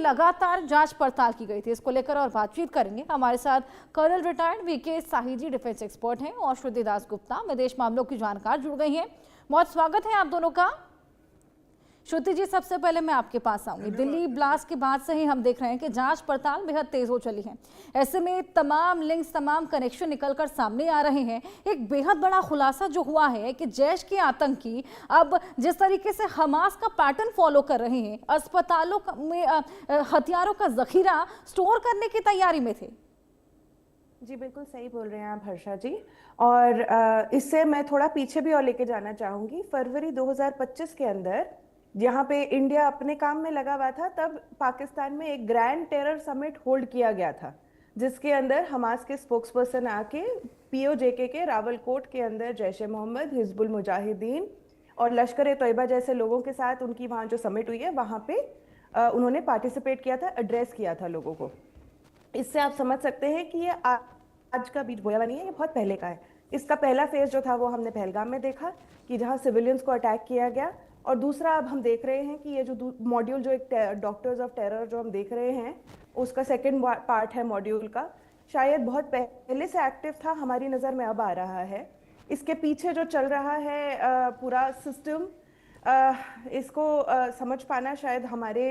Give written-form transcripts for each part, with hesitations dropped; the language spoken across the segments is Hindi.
लगातार जांच पड़ताल की गई थी, इसको लेकर और बातचीत करेंगे। हमारे साथ कर्नल रिटायर्ड वीके साही जी डिफेंस एक्सपर्ट हैं और श्रुति दास गुप्ता विदेश मामलों की जानकार जुड़ गई हैं। बहुत स्वागत है आप दोनों का। श्रुति जी, सबसे पहले मैं आपके पास आऊंगी। दिल्ली ब्लास्ट के बाद से ही हम देख रहे हैं कि जांच पड़ताल बेहद तेज हो चली है। ऐसे में तमाम लिंक्स, तमाम कनेक्शन निकलकर सामने आ रहे हैं। एक बेहद बड़ा खुलासा जो हुआ है कि जैश के आतंकी अब जिस तरीके से हमास का पैटर्न फॉलो कर रहे हैं, अस्पतालों में हथियारों का जखीरा स्टोर करने की तैयारी में थे। जी बिल्कुल सही बोल रहे हैं आप हर्षा जी। और इससे मैं थोड़ा पीछे भी और लेके जाना चाहूंगी। फरवरी 2025 के अंदर जहाँ पे इंडिया अपने काम में लगा हुआ था, तब पाकिस्तान में एक ग्रैंड टेरर समिट होल्ड किया गया था, जिसके अंदर हमास के स्पोक्सपर्सन आके पीओजेके के रावलकोट के अंदर जैश ए मोहम्मद, हिजबुल मुजाहिदीन और लश्कर ए तैयबा जैसे लोगों के साथ उनकी वहाँ जो समिट हुई है वहाँ पे उन्होंने पार्टिसिपेट किया था, एड्रेस किया था लोगों को। इससे आप समझ सकते हैं कि ये आज का बीज बोया हुआ नहीं है, ये बहुत पहले का है। इसका पहला फेज जो था वो हमने पहलगाम में देखा कि जहाँ सिविलियंस को अटैक किया गया, और दूसरा अब हम देख रहे हैं कि ये जो मॉड्यूल जो एक डॉक्टर्स ऑफ टेरर जो हम देख रहे हैं, उसका सेकेंड पार्ट है मॉड्यूल का, शायद बहुत पहले से एक्टिव था, हमारी नज़र में अब आ रहा है। इसके पीछे जो चल रहा है पूरा सिस्टम, इसको समझ पाना शायद हमारे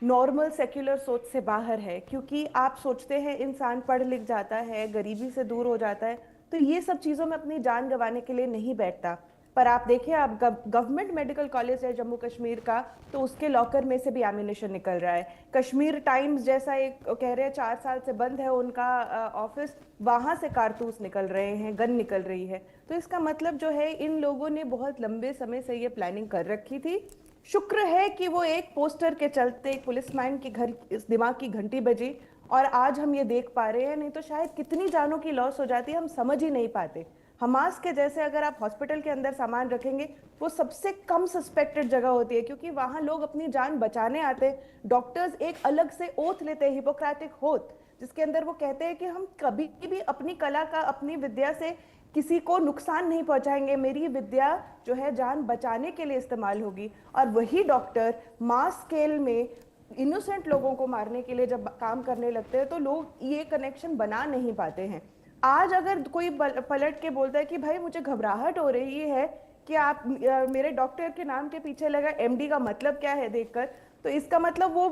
नॉर्मल सेक्युलर सोच से बाहर है। क्योंकि आप सोचते हैं इंसान पढ़ लिख जाता है, गरीबी से दूर हो जाता है, तो ये सब चीज़ों में अपनी जान गंवाने के लिए नहीं बैठता। पर आप देखिए, आप गवर्नमेंट मेडिकल कॉलेज है जम्मू कश्मीर का, तो उसके लॉकर में से भी एम्यूनिशन निकल रहा है। कश्मीर टाइम्स जैसा एक कह रहे हैं 4 साल से बंद है उनका ऑफिस, वहाँ से कारतूस निकल रहे हैं, गन निकल रही है। तो इसका मतलब जो है, इन लोगों ने बहुत लंबे समय से ये प्लानिंग कर रखी थी। शुक्र है कि वो एक पोस्टर के चलते एक पुलिसमैन के घर इस दिमाग की घंटी बजी और आज हम ये देख पा रहे हैं, नहीं तो शायद कितनी जानों की लॉस हो जाती है, हम समझ ही नहीं पाते। हमास के जैसे अगर आप हॉस्पिटल के अंदर सामान रखेंगे, वो सबसे कम सस्पेक्टेड जगह होती है, क्योंकि वहाँ लोग अपनी जान बचाने आते हैं। डॉक्टर्स एक अलग से ओथ लेते हैं, हिपोक्रेटिक ओथ, जिसके अंदर वो कहते हैं कि हम कभी भी अपनी कला का, अपनी विद्या से किसी को नुकसान नहीं पहुंचाएंगे, मेरी विद्या जो है जान बचाने के लिए इस्तेमाल होगी। और वही डॉक्टर मास स्केल में इनोसेंट लोगों को मारने के लिए जब काम करने लगते हैं, तो लोग ये कनेक्शन बना नहीं पाते हैं। आज अगर कोई पलट के बोलता है कि भाई मुझे घबराहट हो रही है कि आप मेरे डॉक्टर के नाम के पीछे लगा एमडी का मतलब क्या है देखकर, तो इसका मतलब वो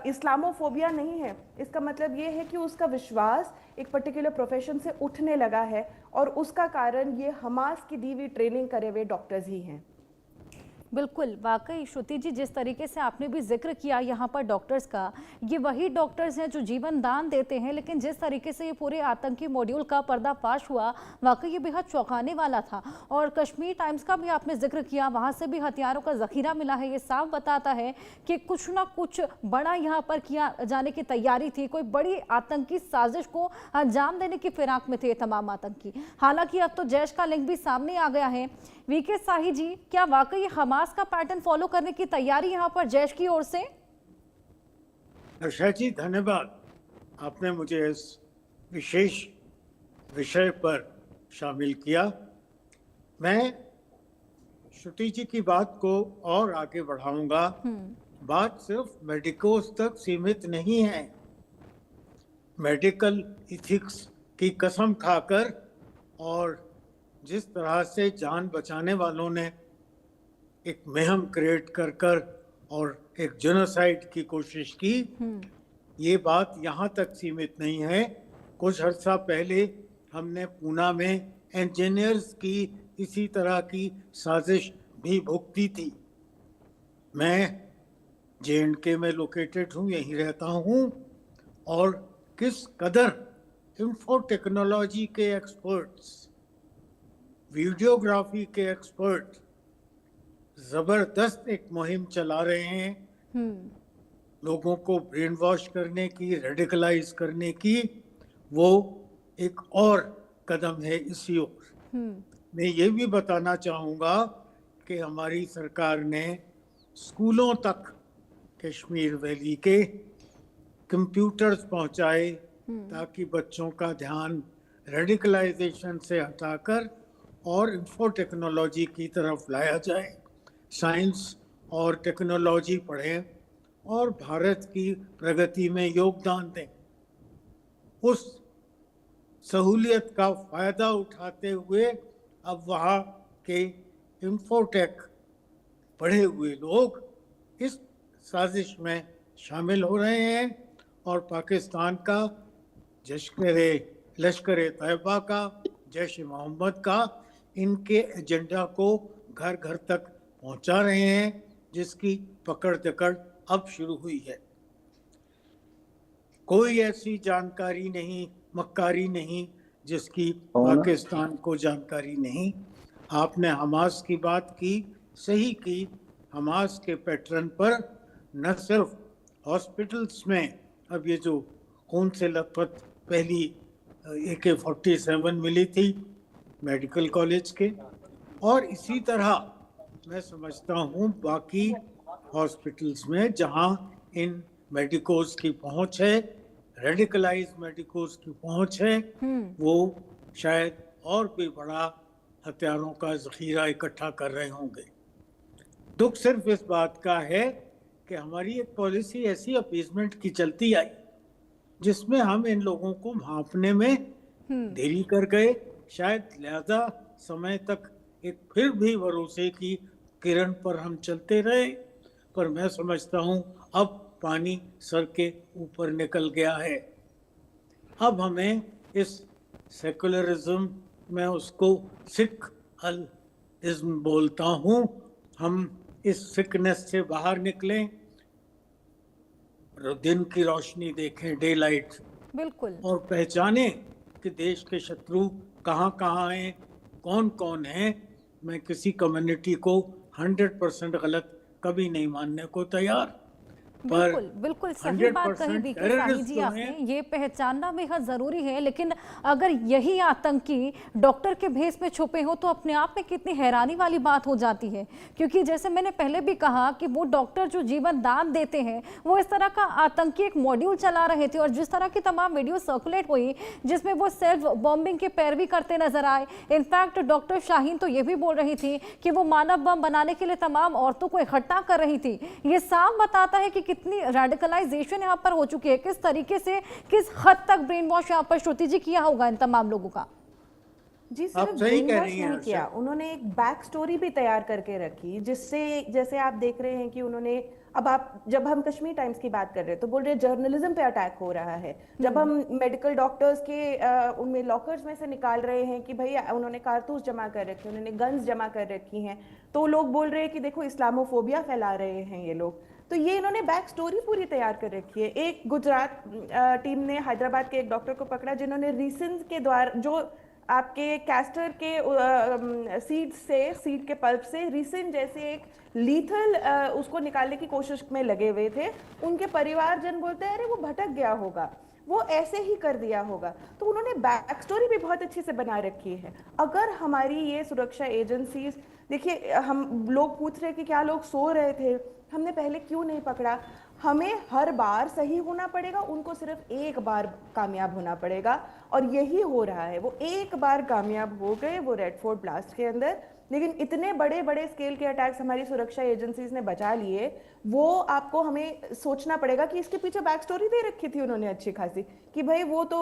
इस्लामोफोबिया नहीं है। इसका मतलब ये है कि उसका विश्वास एक पर्टिकुलर प्रोफेशन से उठने लगा है, और उसका कारण ये हमास की दी हुई ट्रेनिंग करे हुए डॉक्टर्स ही हैं। बिल्कुल, वाकई श्रुति जी, जिस तरीके से आपने भी जिक्र किया यहाँ पर डॉक्टर्स का, ये वही डॉक्टर्स हैं जो जीवन दान देते हैं, लेकिन जिस तरीके से ये पूरे आतंकी मॉड्यूल का पर्दाफाश हुआ, वाकई ये बेहद चौंकाने वाला था। और कश्मीर टाइम्स का भी आपने जिक्र किया, वहाँ से भी हथियारों का जखीरा मिला है। ये साफ बताता है कि कुछ ना कुछ बड़ा यहाँ पर किया जाने की तैयारी थी, कोई बड़ी आतंकी साजिश को अंजाम देने की फिराक में थे तमाम आतंकी। हालांकि अब तो जैश का लिंक भी सामने आ गया है। वीके साही जी, क्या वाकई हमास का पैटर्न फॉलो करने की तैयारी यहां पर जैश की ओर से? हर्षा जी, धन्यवाद, आपने मुझे इस विशेष विषय पर शामिल किया। मैं श्रुति जी की बात को और आगे बढ़ाऊंगा। बात सिर्फ मेडिकोस तक सीमित नहीं है। मेडिकल इथिक्स की कसम खाकर और जिस तरह से जान बचाने वालों ने एक महम क्रिएट कर कर और एक जेनोसाइड की कोशिश की, ये बात यहाँ तक सीमित नहीं है। कुछ अर्सा पहले हमने पूना में इंजीनियर्स की इसी तरह की साजिश भी भुगती थी। मैं JNK में लोकेटेड हूँ, यहीं रहता हूँ, और किस कदर इंफो टेक्नोलॉजी के एक्सपर्ट्स, वीडियोग्राफी के एक्सपर्ट जबरदस्त एक मुहिम चला रहे हैं लोगों को ब्रेन वॉश करने की, रेडिकलाइज करने की। वो एक और कदम है इसी ओर। मैं ये भी बताना चाहूँगा कि हमारी सरकार ने स्कूलों तक कश्मीर वैली के कंप्यूटर्स पहुँचाए ताकि बच्चों का ध्यान रेडिकलाइजेशन से हटाकर और इंफो टेक्नोलॉजी की तरफ लाया जाए। साइंस और टेक्नोलॉजी पढ़ें और भारत की प्रगति में योगदान दें। उस सहूलियत का फायदा उठाते हुए अब वहाँ के इंफोटेक पढ़े हुए लोग इस साजिश में शामिल हो रहे हैं और पाकिस्तान का लश्कर तैयबा का, जैश मोहम्मद का, इनके एजेंडा को घर घर तक पहुंचा रहे हैं, जिसकी पकड़ दकड़ अब शुरू हुई है। कोई ऐसी जानकारी नहीं, मक्कारी नहीं जिसकी पाकिस्तान को जानकारी नहीं। आपने हमास की बात की, सही की। हमास के पैटर्न पर न सिर्फ हॉस्पिटल्स में अब ये जो खून से लथपथ पहली AK-47 मिली थी मेडिकल कॉलेज के, और इसी तरह मैं समझता हूँ बाकी हॉस्पिटल्स में जहाँ इन मेडिकोज की पहुंच है, रेडिकलाइज मेडिकोज की पहुंच है, वो शायद और भी बड़ा हथियारों का जखीरा इकट्ठा कर रहे होंगे। दुख सिर्फ इस बात का है कि हमारी एक पॉलिसी ऐसी अपीजमेंट की चलती आई जिसमें हम इन लोगों को भांपने में देरी कर गए। शायद लिहाजा समय तक एक फिर भी भरोसे की किरण पर हम चलते रहे, पर मैं समझता हूँ अब पानी सर के ऊपर निकल गया है। अब हमें इस सेकुलरिज्म में उसको सिख अल इज्म बोलता हूँ, हम इस सिकनेस से बाहर निकलें, दिन की रोशनी देखें, डे लाइट, बिल्कुल, और पहचानें कि देश के शत्रु कहाँ कहाँ हैं, कौन कौन हैं। मैं किसी कम्युनिटी को 100% गलत कभी नहीं मानने को तैयार, बिल्कुल बिल्कुल सही बात कही बीके साही जी आपने, ये पहचानना बेहद जरूरी है। लेकिन अगर यही आतंकी डॉक्टर के भेष में छुपे हो तो अपने आप में कितनी हैरानी वाली बात हो जाती है, क्योंकि जैसे मैंने पहले भी कहा कि वो डॉक्टर जो जीवन दान देते हैं वो इस तरह का आतंकी एक मॉड्यूल चला रहे थे, और जिस तरह की तमाम वीडियो सर्कुलेट हुई जिसमें वो सेल्फ बॉम्बिंग की पैरवी करते नजर आए। इनफैक्ट डॉक्टर शाहीन तो ये भी बोल रही थी कि वो मानव बम बनाने के लिए तमाम औरतों को इकट्ठा कर रही थी। ये साफ बताता है कि कितनी रेडिकलाइजेशन यहाँ पर हो चुकी है, किस तरीके से, किस हद तक ब्रेन वॉश यहाँ पर श्रुति जी किया होगा इन तमाम लोगों का। जी सिर्फ ब्रेन वॉश नहीं किया, उन्होंने एक बैक स्टोरी भी तैयार करके रखी, जिससे जैसे आप देख रहे हैं कि उन्होंने, अब आप, जब हम कश्मीर टाइम्स की बात कर रहे हैं तो बोल रहे हैं जर्नलिज्म पे अटैक हो रहा है। जब हम मेडिकल डॉक्टर्स के उनमें लॉकर्स में से निकाल रहे हैं कि भाई उन्होंने कारतूस जमा कर रखे, उन्होंने गन्स जमा कर रखी हैं, तो लोग बोल रहे हैं कि देखो इस्लामोफोबिया फैला रहे हैं ये लोग। तो ये इन्होंने बैक स्टोरी पूरी तैयार कर रखी है। एक गुजरात टीम ने हैदराबाद के एक डॉक्टर को पकड़ा जिन्होंने रिसिन के द्वारा, जो आपके कैस्टर के सीड के पल्प से रिसिन जैसे एक लीथल उसको निकालने की कोशिश में लगे हुए थे। उनके परिवारजन बोलते हैं अरे वो भटक गया होगा, वो ऐसे ही कर दिया होगा। तो उन्होंने बैक स्टोरी भी बहुत अच्छे से बना रखी है। अगर हमारी ये सुरक्षा एजेंसीज, देखिए हम लोग पूछ रहे कि क्या लोग सो रहे थे, हमने पहले क्यों नहीं पकड़ा। हमें हर बार सही होना पड़ेगा, उनको सिर्फ एक बार कामयाब होना पड़ेगा, और यही हो रहा है। वो एक बार कामयाब हो गए वो रेड फोर्ट ब्लास्ट के अंदर, लेकिन इतने बड़े बड़े स्केल के अटैक्स हमारी सुरक्षा एजेंसीज ने बचा लिए। वो आपको हमें सोचना पड़ेगा कि इसके पीछे बैक स्टोरी दे रखी थी उन्होंने अच्छी खासी, कि भाई वो तो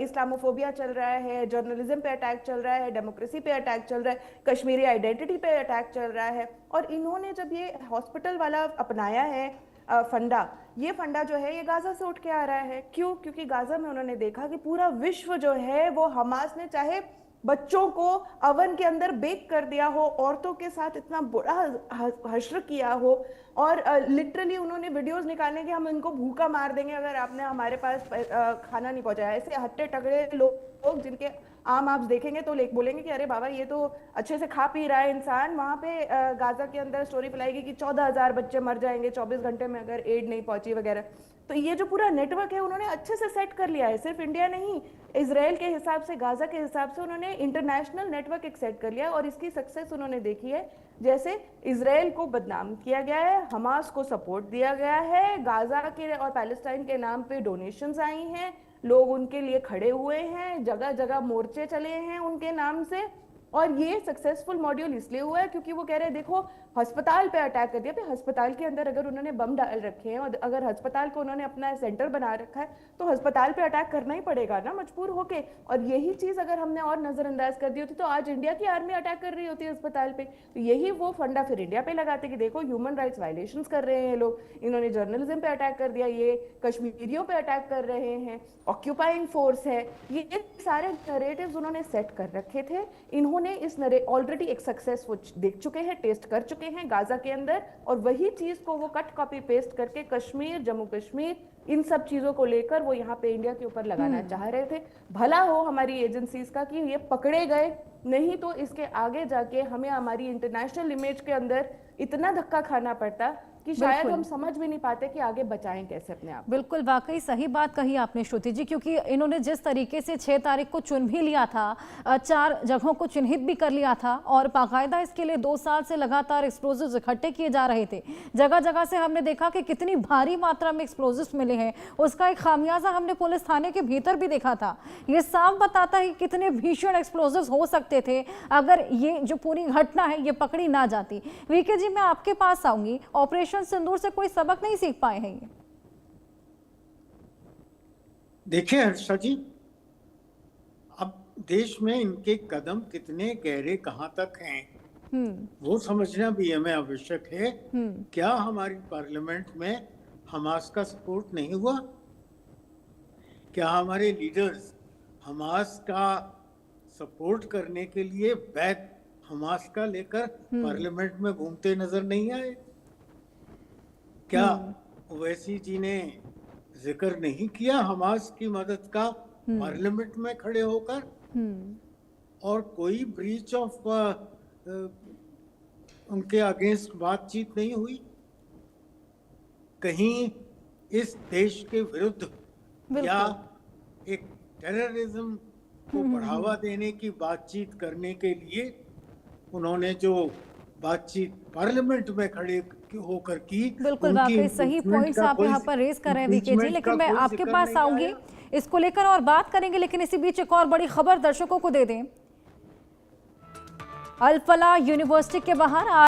इस्लामोफोबिया चल रहा है, जर्नलिज्म पे अटैक चल रहा है, डेमोक्रेसी पे अटैक चल रहा है, कश्मीरी आइडेंटिटी पे अटैक चल रहा है। और इन्होंने जब ये हॉस्पिटल वाला अपनाया है फंडा, ये फंडा जो है ये गाजा से उठ के आ रहा है। क्यों? क्योंकि गाजा में उन्होंने देखा कि पूरा विश्व जो है वो हमास ने चाहे बच्चों को अवन के अंदर बेक कर दिया हो, औरतों के साथ इतना बुरा हश्र किया हो, और लिटरली उन्होंने वीडियोस निकालने कि हम इनको भूखा मार देंगे अगर आपने हमारे पास खाना नहीं पहुंचाया। ऐसे हट्टे टकरे लोग जिनके आम आप देखेंगे तो बोलेंगे कि अरे बाबा ये तो अच्छे से खा पी रहा है इंसान। वहां पे गाजा के अंदर स्टोरी फैलाएगी कि 14,000 बच्चे मर जाएंगे 24 घंटे में अगर एड नहीं पहुंची वगैरह। तो ये जो पूरा नेटवर्क है उन्होंने अच्छे से सेट कर लिया है। सिर्फ इंडिया नहीं, इजराइल के हिसाब से, गाजा के हिसाब से उन्होंने इंटरनेशनल नेटवर्क एक सेट कर लिया, और इसकी सक्सेस उन्होंने देखी है। जैसे इजराइल को बदनाम किया गया है, हमास को सपोर्ट दिया गया है, गाजा के और पैलेस्टाइन के नाम पे डोनेशंस आई हैं, लोग उनके लिए खड़े हुए हैं, जगह जगह मोर्चे चले हैं उनके नाम से। और ये सक्सेसफुल मॉड्यूल इसलिए हुआ है क्योंकि वो कह रहे हैं देखो अस्पताल पे अटैक कर दिया। भाई अस्पताल के अंदर अगर उन्होंने बम डाल रखे हैं और अगर अस्पताल को उन्होंने अपना सेंटर बना रखा है तो अस्पताल पे अटैक करना ही पड़ेगा ना, मजबूर होके। और यही चीज अगर हमने और नजरअंदाज कर दी होती तो आज इंडिया की आर्मी अटैक कर रही होती है अस्पताल पे। तो यही वो फंडा फिर इंडिया पे लगाते कि देखो ह्यूमन राइट्स वायलेशंस कर रहे हैं लोग, इन्होंने जर्नलिज्म पे अटैक कर दिया, ये कश्मीरियों पे अटैक कर रहे हैं, ऑक्यूपाइंग फोर्स है। ये सारे नरेटिव्स उन्होंने सेट कर रखे थे। इन्होंने इस ऑलरेडी एक सक्सेस वो देख चुके हैं, टेस्ट कर चुके हैं गाजा के अंदर, और वही चीज को वो कट कॉपी पेस्ट करके कश्मीर, जम्मू कश्मीर, इन सब चीजों को लेकर वो यहाँ पे इंडिया के ऊपर लगाना चाह रहे थे। भला हो हमारी एजेंसीज का कि ये पकड़े गए, नहीं तो इसके आगे जाके हमें हमारी इंटरनेशनल इमेज के अंदर इतना धक्का खाना पड़ता कि शायद बिल्कुल। हम समझ भी नहीं पाते कि आगे बचाएं कैसे अपने आप। बिल्कुल, वाकई सही बात कही आपने श्रुति जी, क्योंकि इन्होंने जिस तरीके से 6 तारीख को चुन भी लिया था, 4 जगहों को चिन्हित भी कर लिया था और बाकायदा इसके लिए 2 साल से लगातार एक्सप्लोजिव्स इकट्ठे किए जा रहे थे। जगह जगह से हमने देखा कि कितनी भारी मात्रा में एक्सप्लोजिव्स मिले हैं, उसका एक खामियाजा हमने पुलिस थाने के भीतर भी देखा था। ये साफ बताता है कि कितने भीषण एक्सप्लोजिव्स हो सकते थे अगर ये जो पूरी घटना है ये पकड़ी ना जाती। वीके जी, मैं आपके पास आऊंगी, ऑपरेशन सिंदूर से कोई सबक नहीं सीख पाए हैं ये? देखिए हर्षा जी, अब देश में इनके कदम कितने गहरे कहां तक हैं वो समझना भी हमें आवश्यक है। क्या हमारी पार्लियामेंट में हमास का सपोर्ट नहीं हुआ? क्या हमारे लीडर्स हमास का सपोर्ट करने के लिए बैग हमास का लेकर पार्लियामेंट में घूमते नजर नहीं आए? क्या ओवैसी जी ने जिक्र नहीं किया हमास की मदद का पार्लियामेंट में खड़े होकर? और कोई ब्रीच ऑफ उनके अगेंस्ट बातचीत नहीं हुई? कहीं इस देश के विरुद्ध या एक टेररिज्म को बढ़ावा देने की बातचीत करने के लिए उन्होंने जो बातचीत पार्लियामेंट में खड़े होकर की? बिल्कुल, वाकई सही पॉइंट्स आप यहाँ पर रेज कर रहे हैं वीके जी, लेकिन मैं आपके पास आऊंगी, इसको लेकर और बात करेंगे, लेकिन इसी बीच एक और बड़ी खबर दर्शकों को दे दें। अल फलाह यूनिवर्सिटी के बाहर